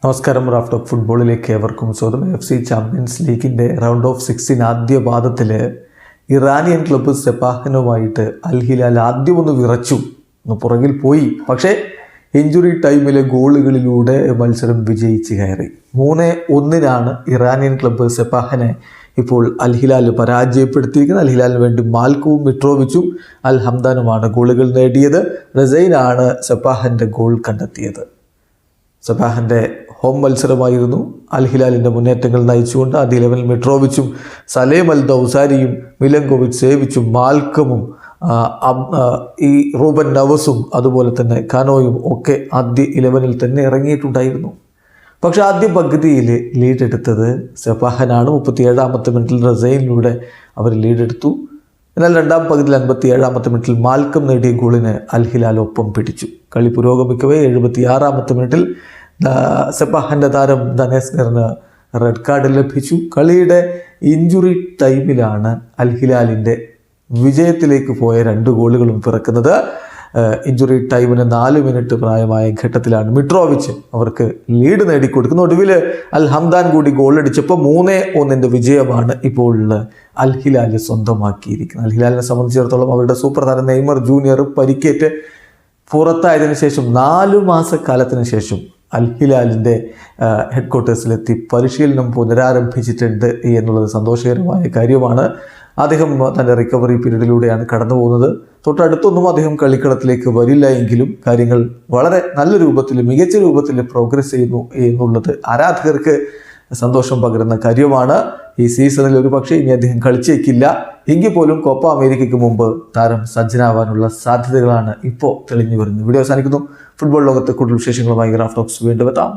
നമസ്കാരം. Raf talk ഫുട്ബോളിലേക്ക് ഏവർക്കും സ്വാഗതം. FC ചാമ്പ്യൻസ് ലീഗിൻ്റെ റൗണ്ട് ഓഫ് 16 ആദ്യ പാദത്തിൽ ഇറാനിയൻ ക്ലബ്ബ് സെപ്പാഹനുമായിട്ട് അൽ ഹിലാൽ ആദ്യം ഒന്ന് വിറച്ചു, ഒന്ന് പുറകിൽ പോയി. പക്ഷേ ഇഞ്ചുറി ടൈമിലെ ഗോളുകളിലൂടെ മത്സരം വിജയിച്ച് കയറി. 3-1 ഇറാനിയൻ ക്ലബ്ബ് സെപ്പാഹനെ ഇപ്പോൾ അൽ ഹിലാൽ പരാജയപ്പെടുത്തിയിരിക്കുന്നത്. അൽ ഹിലാലിന് വേണ്ടി മാൽക്കവും മിട്രോവിച്ചും അൽ ഹംദാനുമാണ് ഗോളുകൾ നേടിയത്. റസൈനാണ് സെപ്പാഹൻ്റെ ഗോൾ കണ്ടെത്തിയത്. സെപ്പാഹൻ്റെ ഹോം മത്സരമായിരുന്നു. അൽ ഹിലാലിൻ്റെ മുന്നേറ്റങ്ങൾ നയിച്ചുകൊണ്ട് ആദ്യ 11 മിട്രോവിച്ചും സലേം അൽ ദൗസാരിയും മിലങ്കോവിച്ച് സേവിച്ചും മാൽക്കമും ഈ റൂബൻ നവസും അതുപോലെ തന്നെ കാനോയും ഒക്കെ ആദ്യ 11 തന്നെ ഇറങ്ങിയിട്ടുണ്ടായിരുന്നു. പക്ഷേ ആദ്യ പകുതിയിൽ ലീഡെടുത്തത് സെപ്പാഹനാണ്. 37-ാമത്തെ മിനിറ്റിൽ റസൈനിലൂടെ അവർ ലീഡെടുത്തു. എന്നാൽ രണ്ടാം പകുതിയിൽ 57-ാമത്തെ മിനിറ്റിൽ മാൽക്കം നേടിയ ഗോളിന് അൽ ഹിലാൽ ഒപ്പം പിടിച്ചു. കളി പുരോഗമിക്കവേ 76-ാമത്തെ മിനിറ്റിൽ സെപ്പാഹൻ്റെ താരം ദനേസ്നറിന് റെഡ് കാർഡ് ലഭിച്ചു. കളിയുടെ ഇഞ്ചുറി ടൈമിലാണ് അൽ ഹിലാലിൻ്റെ വിജയത്തിലേക്ക് പോയ 2 ഗോളുകളും പിറക്കുന്നത്. ഇഞ്ചുറി ടൈമിന് 4 മിനിറ്റ് പ്രായമായ ഘട്ടത്തിലാണ് മിട്രോവിച്ച് അവർക്ക് ലീഡ് നേടിക്കൊടുക്കുന്നത്. ഒടുവിൽ അൽ ഹംദാൻ കൂടി ഗോളടിച്ചപ്പോൾ 3-1 വിജയമാണ് ഇപ്പോൾ അൽ ഹിലാൽ സ്വന്തമാക്കിയിരിക്കുന്നത്. അൽ ഹിലാലിനെ സംബന്ധിച്ചിടത്തോളം അവരുടെ സൂപ്പർ താരം നെയ്മർ ജൂനിയർ പരിക്കേറ്റ് പുറത്തായതിനു ശേഷം 4 മാസക്കാലത്തിന് ശേഷം അൽ ഹിലാലിൻ്റെ ഹെഡ് ക്വാർട്ടേഴ്സിലെത്തി പരിശീലനം പുനരാരംഭിച്ചിട്ടുണ്ട് എന്നുള്ളത് സന്തോഷകരമായ കാര്യമാണ്. അദ്ദേഹം തൻ്റെ റിക്കവറി പീരീഡിലൂടെയാണ് കടന്നു പോകുന്നത്. തൊട്ടടുത്തൊന്നും അദ്ദേഹം കളിക്കളത്തിലേക്ക് വരില്ല എങ്കിലും കാര്യങ്ങൾ വളരെ നല്ല രൂപത്തിൽ, മികച്ച രൂപത്തിൽ പ്രോഗ്രസ് ചെയ്യുന്നു എന്നുള്ളത് ആരാധകർക്ക് സന്തോഷം പകരുന്ന കാര്യമാണ്. ഈ സീസണിൽ ഒരു പക്ഷേ ഇനി അദ്ദേഹം കളിച്ചേക്കില്ല എങ്കിൽ പോലും കോപ്പ അമേരിക്കയ്ക്ക് മുമ്പ് താരം സജ്ജനാവാനുള്ള സാധ്യതകളാണ് ഇപ്പോൾ തെളിഞ്ഞു വരുന്നത്. വീഡിയോ അവസാനിക്കുന്നു. ഫുട്ബോൾ ലോകത്തെ കൂടുതൽ വിശേഷങ്ങളുമായി റാഫ് ടോക്സ് വീണ്ടും എത്താം.